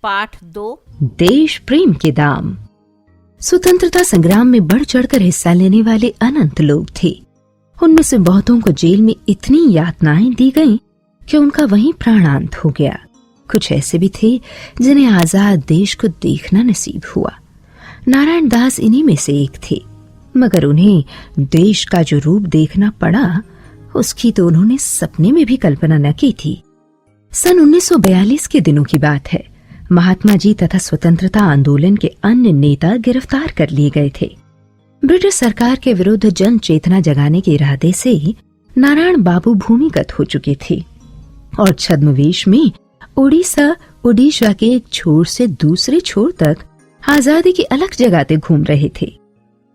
पाठ 2 देश प्रेम के दाम। स्वतंत्रता संग्राम में बढ़ चढ़कर हिस्सा लेने वाले अनंत लोग थे। उनमें से बहुतों को जेल में इतनी यातनाएं दी गईं कि उनका वहीं प्राणांत हो गया। कुछ ऐसे भी थे जिन्हें आजाद देश को देखना नसीब हुआ। नारायण दास इन्हीं में से एक थे, मगर उन्हें देश का जो रूप देखना पड़ा उसकी तो उन्होंने सपने में भी कल्पना न की थी। सन 1942 के दिनों की बात है। महात्मा जी तथा स्वतंत्रता आंदोलन के अन्य नेता गिरफ्तार कर लिए गए थे। ब्रिटिश सरकार के विरुद्ध जन चेतना जगाने के इरादे से नारायण बाबू भूमिगत हो चुके थे और छद्मवेश में ओडिशा के एक छोर से दूसरे छोर तक आजादी की अलग जगाते घूम रहे थे।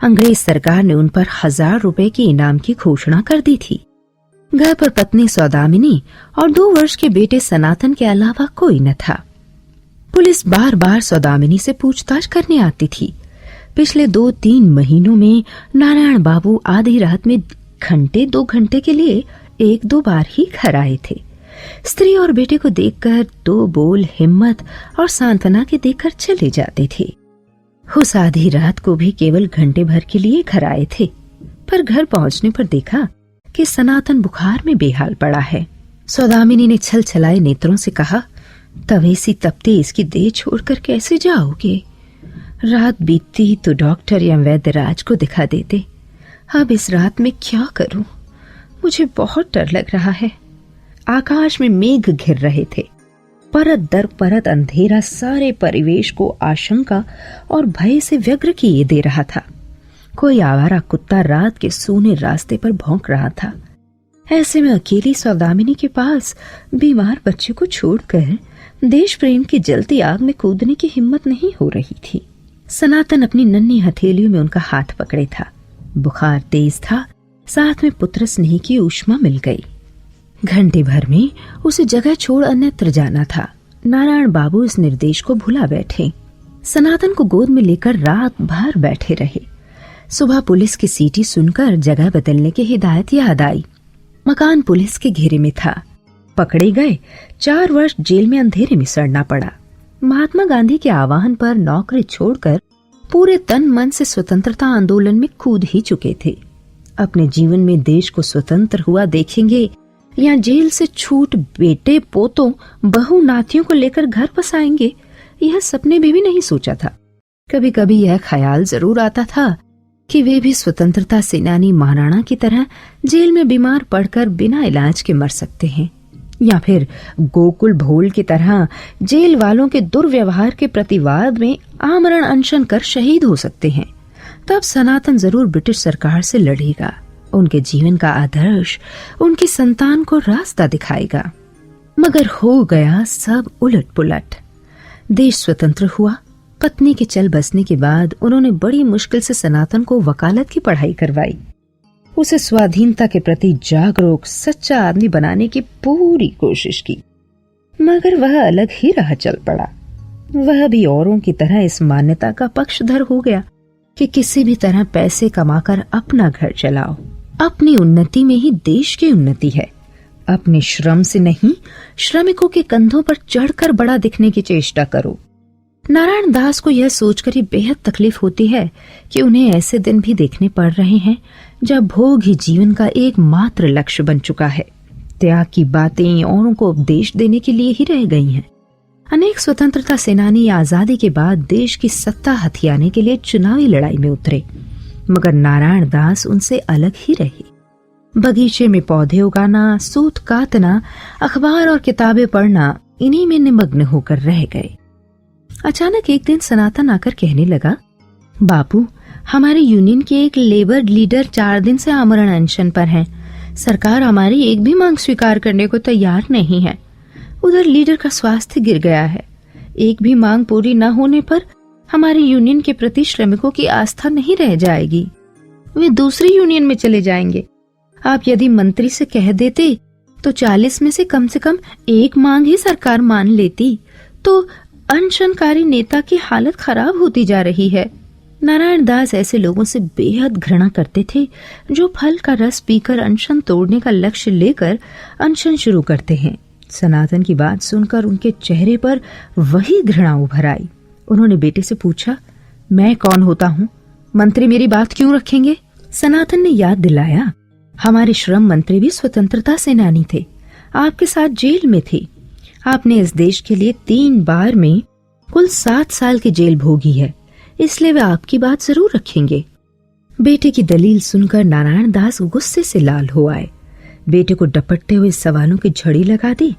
अंग्रेज सरकार ने उन पर 1000 रुपए के इनाम की घोषणा कर दी थी। घर पर पत्नी सौदामिनी और 2 वर्ष के बेटे सनातन के अलावा कोई न था। पुलिस बार बार सौदामिनी से पूछताछ करने आती थी। पिछले 2-3 महीनों में नारायण बाबू आधी रात में 2 घंटे के लिए 1-2 बार ही घर आए थे। स्त्री और बेटे को देखकर 2 बोल हिम्मत और सांत्वना के देकर चले जाते थे। उस आधी रात को भी केवल घंटे भर के लिए घर आए थे, पर घर पहुंचने पर देखा कि सनातन बुखार में बेहाल पड़ा है। सौदामिनी ने छल छलाए नेत्रों से कहा, तवेसी तपते इसकी देह छोड़कर कैसे जाओगे? रात बीतती तो डॉक्टर या वैद्यराज को दिखा देते। अब इस रात में क्या करूं? मुझे बहुत डर लग रहा है। आकाश में मेघ घिर रहे थे। परत दर परत अंधेरा सारे परिवेश को आशंका और भय से व्यग्र किए दे रहा था। कोई आवारा कुत्ता रात के सूने रास्ते पर भौंक रहा था। ऐसे में अकेली सौदामिनी के पास बीमार बच्चे को छोड़कर देश प्रेम की जलती आग में कूदने की हिम्मत नहीं हो रही थी। सनातन अपनी नन्ही हथेलियों में उनका हाथ पकड़े था। बुखार तेज था, साथ में पुत्र स्नेह की ऊष्मा मिल गई। घंटे भर में उसे जगह छोड़ अन्यत्र जाना था। नारायण बाबू इस निर्देश को भुला बैठे। सनातन को गोद में लेकर रात भर बैठे रहे। सुबह पुलिस की सीटी सुनकर जगह बदलने की हिदायत याद आई। मकान पुलिस के घेरे में था। पकड़े गए, 4 वर्ष जेल में अंधेरे में सड़ना पड़ा। महात्मा गांधी के आह्वान पर नौकरी छोड़कर पूरे तन मन से स्वतंत्रता आंदोलन में कूद ही चुके थे। अपने जीवन में देश को स्वतंत्र हुआ देखेंगे या जेल से छूट बेटे पोतों बहू नातियों को लेकर घर बसाएंगे, यह सपने में भी नहीं सोचा था। कभी कभी यह ख्याल जरूर आता था कि वे भी स्वतंत्रता सेनानी महाराणा की तरह जेल में बीमार पड़कर बिना इलाज के मर सकते हैं, या फिर गोकुल भोल की तरह जेल वालों के दुर्व्यवहार के प्रतिवाद में आमरण अनशन कर शहीद हो सकते हैं। तब सनातन जरूर ब्रिटिश सरकार से लड़ेगा। उनके जीवन का आदर्श उनकी संतान को रास्ता दिखाएगा। मगर हो गया सब उलट पुलट। देश स्वतंत्र हुआ। पत्नी के चल बसने के बाद उन्होंने बड़ी मुश्किल से सनातन को वकालत की पढ़ाई करवाई। उसे स्वाधीनता के प्रति जागरूक सच्चा आदमी बनाने की पूरी कोशिश की, मगर वह अलग ही राह चल पड़ा। वह भी औरों की तरह इस मान्यता का पक्षधर हो गया कि किसी भी तरह पैसे कमाकर अपना घर चलाओ। अपनी उन्नति में ही देश की उन्नति है। अपने श्रम से नहीं, श्रमिकों के कंधों पर चढ़कर बड़ा दिखने की चेष्टा करो। नारायण दास को यह सोचकर ही बेहद तकलीफ होती है कि उन्हें ऐसे दिन भी देखने पड़ रहे हैं जब भोग ही जीवन का एकमात्र लक्ष्य बन चुका है। त्याग की बातें औरों को उपदेश देने के लिए ही रह गई हैं। अनेक स्वतंत्रता सेनानी आजादी के बाद देश की सत्ता हथियाने के लिए चुनावी लड़ाई में उतरे, मगर नारायण दास उनसे अलग ही रहे। बगीचे में पौधे उगाना, सूत काटना, अखबार और किताबें पढ़ना, इन्हीं में निमग्न होकर रह गए। अचानक एक दिन सनातन आकर कहने लगा, बापू, हमारे यूनियन के एक लेबर लीडर 4 दिन से आमरण अनशन पर हैं। सरकार हमारी एक भी मांग स्वीकार करने को तैयार नहीं है। उधर लीडर का स्वास्थ्य गिर गया है। एक भी मांग पूरी न होने पर हमारे यूनियन के प्रति श्रमिकों की आस्था नहीं रह जाएगी। वे दूसरी यूनियन में चले जाएंगे। आप यदि मंत्री से कह देते तो 40 में से कम 1 मांग ही सरकार मान लेती, तो अनशनकारी नेता की हालत खराब होती जा रही है। नारायण दास ऐसे लोगों से बेहद घृणा करते थे जो फल का रस पीकर अनशन तोड़ने का लक्ष्य लेकर अनशन शुरू करते हैं। सनातन की बात सुनकर उनके चेहरे पर वही घृणा उभर आई। उन्होंने बेटे से पूछा, मैं कौन होता हूं? मंत्री मेरी बात क्यों रखेंगे? सनातन ने याद दिलाया, हमारे श्रम मंत्री भी स्वतंत्रता सेनानी थे, आपके साथ जेल में थे। आपने इस देश के लिए 3 बार में कुल 7 साल की जेल भोगी है, इसलिए वे आपकी बात जरूर रखेंगे। बेटे की दलील सुनकर नारायण दास गुस्से से लाल हो आए। बेटे को डपटते हुए सवालों की झड़ी लगा दी।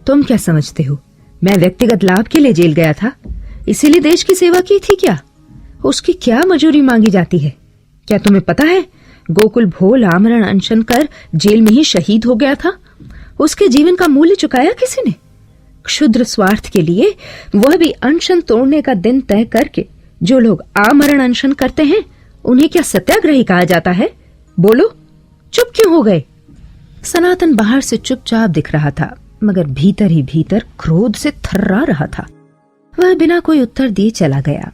तुम क्या समझते हो, मैं व्यक्तिगत लाभ के लिए जेल गया था, इसीलिए देश की सेवा की थी क्या? उसकी क्या मजूरी मांगी जाती है? क्या तुम्हें पता है गोकुल भोल आमरण अनशन कर जेल में ही शहीद हो गया था? उसके जीवन का मूल्य चुकाया किसी ने? क्षुद्र स्वार्थ के लिए, वह भी अनशन तोड़ने का दिन तय करके। जो लोग आमरण अनशन करते हैं उन्हें क्या सत्याग्रही कहा जाता है? बोलो, चुप क्यों हो गए? सनातन बाहर से चुपचाप दिख रहा था, मगर भीतर ही भीतर क्रोध से थर्रा रहा था। वह बिना कोई उत्तर दिए चला गया।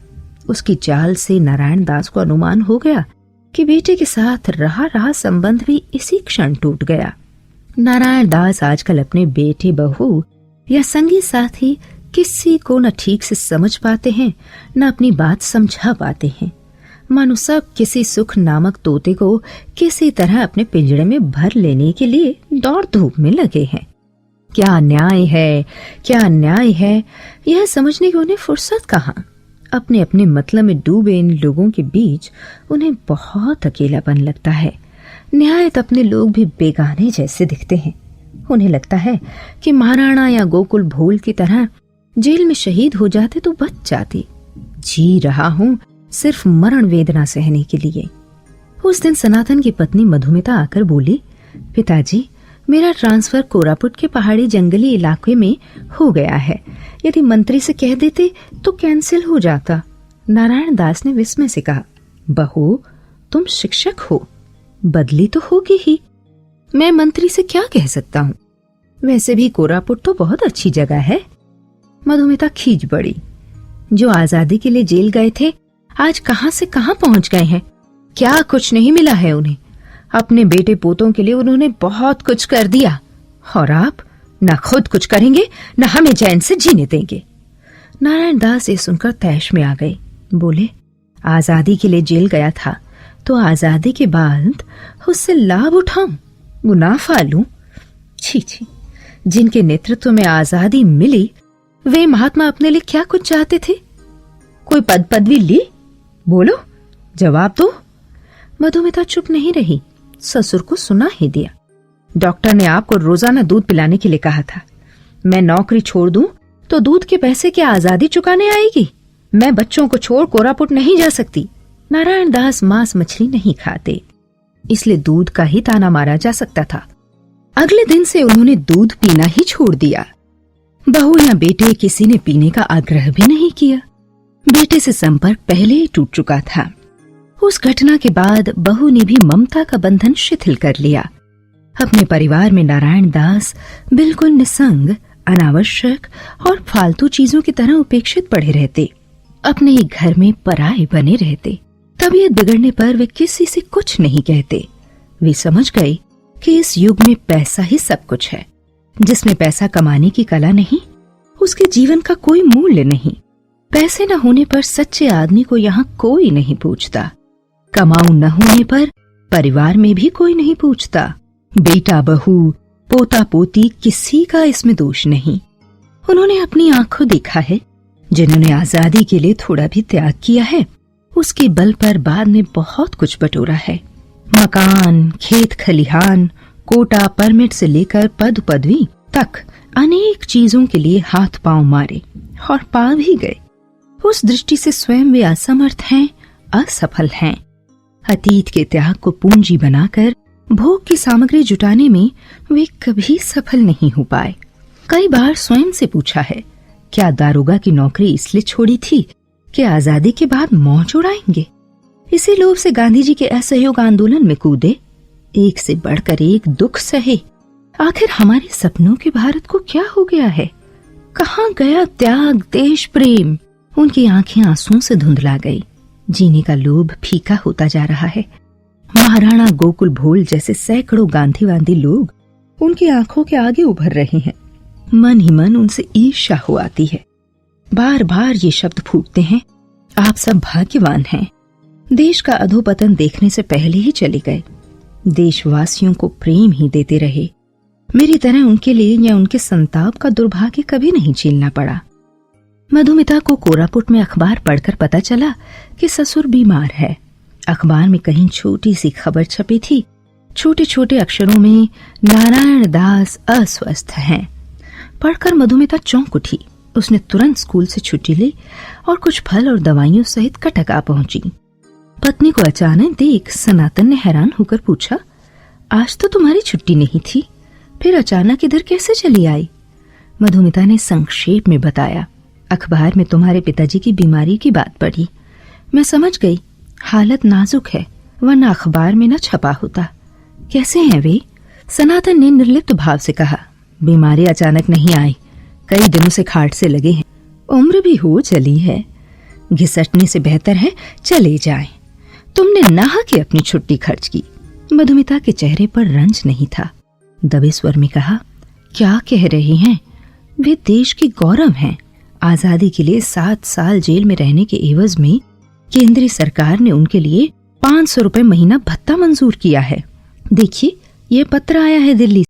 उसकी चाल से नारायण दास को अनुमान हो गया कि बेटे के साथ रहा संबंध भी इसी क्षण टूट गया। नारायण दास आजकल अपने बेटे, बहू या संगी साथी किसी को न ठीक से समझ पाते हैं, न अपनी बात समझा पाते हैं। मानो सब किसी सुख नामक तोते को किसी तरह अपने पिंजड़े में भर लेने के लिए दौड़ धूप में लगे हैं। क्या न्याय है, क्या अन्याय है, यह समझने की उन्हें फुर्सत कहाँ। अपने अपने मतलब में डूबे इन लोगों के बीच उन्हें बहुत अकेलापन लगता है। निहायत अपने लोग भी बेगाने जैसे दिखते हैं। उन्हें लगता है कि महाराणा या गोकुल भोल की तरह जेल में शहीद हो जाते तो बच जाते। जी रहा हूं सिर्फ मरण वेदना सहने के लिए। उस दिन सनातन की पत्नी मधुमिता आकर बोली, पिताजी, मेरा ट्रांसफर कोरापुट के पहाड़ी जंगली इलाके में हो गया है। यदि मंत्री से कह देते तो कैंसिल हो जाता। नारायण दास ने विस्मय से कहा, बहू, तुम शिक्षक हो, बदली तो होगी ही। मैं मंत्री से क्या कह सकता हूँ? वैसे भी कोरापुट तो बहुत अच्छी जगह है। मधुमिता खींच पड़ी। जो आजादी के लिए जेल गए थे आज कहां से कहां पहुंच गए हैं। क्या कुछ नहीं मिला है उन्हें। अपने बेटे पोतों के लिए उन्होंने बहुत कुछ कर दिया, और आप न खुद कुछ करेंगे न हमें चैन से जीने देंगे। नारायण दास ये सुनकर तैश में आ गए। बोले, आजादी के लिए जेल गया था तो आजादी के बाद उससे लाभ उठाऊं, मुनाफा लूं? छी छी, जिनके नेतृत्व में आजादी मिली वे महात्मा अपने लिए क्या कुछ चाहते थे? कोई पद पदवी ली? बोलो, जवाब दो। मधुमिता चुप नहीं रही, ससुर को सुना ही दिया। डॉक्टर ने आपको रोजाना दूध पिलाने के लिए कहा था। मैं नौकरी छोड़ दूं तो दूध के पैसे क्या आजादी चुकाने आएगी? मैं बच्चों को छोड़ कोरापुट नहीं जा सकती। नारायण दास मांस मछली नहीं खाते, इसलिए दूध का ही ताना मारा जा सकता था। अगले दिन से उन्होंने दूध पीना ही छोड़ दिया। बहू या बेटे किसी ने पीने का आग्रह भी नहीं किया। बेटे से संपर्क पहले ही टूट चुका था। उस घटना के बाद बहू ने भी ममता का बंधन शिथिल कर लिया। अपने परिवार में नारायण दास बिल्कुल निसंग, अनावश्यक और फालतू चीजों की तरह उपेक्षित पड़े रहते। अपने ही घर में पराये बने रहते। तबीयत बिगड़ने पर वे किसी से कुछ नहीं कहते। वे समझ गए कि इस युग में पैसा ही सब कुछ है। जिसमें पैसा कमाने की कला नहीं, उसके जीवन का कोई मूल्य नहीं। पैसे न होने पर सच्चे आदमी को यहाँ कोई नहीं पूछता। कमाऊ न होने पर परिवार में भी कोई नहीं पूछता। बेटा बहू, पोता पोती, किसी का इसमें दोष नहीं। उन्होंने अपनी आंखों देखा है। जिन्होंने आजादी के लिए थोड़ा भी त्याग किया है, उसके बल पर बाद में बहुत कुछ बटोरा है। मकान, खेत खलिहान, कोटा, परमिट से लेकर पद पदवी तक अनेक चीजों के लिए हाथ पांव मारे और पा भी गए। उस दृष्टि से स्वयं वे असमर्थ हैं, असफल हैं। अतीत के त्याग को पूंजी बनाकर भोग की सामग्री जुटाने में वे कभी सफल नहीं हो पाए। कई बार स्वयं से पूछा है, क्या दारोगा की नौकरी इसलिए छोड़ी थी कि आजादी के बाद मौज उड़ाएंगे? इसी लोभ से गांधी जी के असहयोग आंदोलन में कूदे। एक से बढ़कर एक दुख सहे। आखिर हमारे सपनों के भारत को क्या हो गया है? कहाँ गया त्याग, देश प्रेम? उनकी आंखें आंसुओं से धुंधला गई। जीने का लोभ फीका होता जा रहा है। महाराणा गोकुल भोल जैसे सैकड़ों गांधीवादी लोग उनकी आंखों के आगे उभर रहे हैं। मन ही मन उनसे ईर्ष्या हो आती है। बार बार ये शब्द फूटते हैं, आप सब भाग्यवान हैं, देश का अधोपतन देखने से पहले ही चले गए, देशवासियों को प्रेम ही देते रहे, मेरी तरह उनके लिए या उनके संताप का दुर्भाग्य कभी नहीं झेलना पड़ा। मधुमिता को कोरापुट में अखबार पढ़कर पता चला कि ससुर बीमार है। अखबार में कहीं छोटी सी खबर छपी थी, छोटे छोटे अक्षरों में नारायण दास अस्वस्थ हैं। पढ़कर मधुमिता चौंक उठी। उसने तुरंत स्कूल से छुट्टी ली और कुछ फल और दवाइयों सहित कटक आ पहुंची। पत्नी को अचानक देख सनातन ने हैरान होकर पूछा, आज तो तुम्हारी छुट्टी नहीं थी, फिर अचानक इधर कैसे चली आई? मधुमिता ने संक्षेप में बताया, अखबार में तुम्हारे पिताजी की बीमारी की बात पढ़ी, मैं समझ गई हालत नाजुक है, वरना अखबार में न छपा होता। कैसे हैं वे? सनातन ने निर्लिप्त भाव से कहा, बीमारी अचानक नहीं आई, कई दिनों से खाट से लगे हैं, उम्र भी हो चली है, घिसटने से बेहतर है चले जाएं। तुमने नाहक अपनी छुट्टी खर्च की। मधुमिता के चेहरे पर रंज नहीं था। दबे स्वर में कहा, क्या कह रही हैं? वे देश की गौरव हैं। आजादी के लिए 7 साल जेल में रहने के एवज में केंद्रीय सरकार ने उनके लिए 500 रुपए महीना भत्ता मंजूर किया है। देखिए, ये पत्र आया है दिल्ली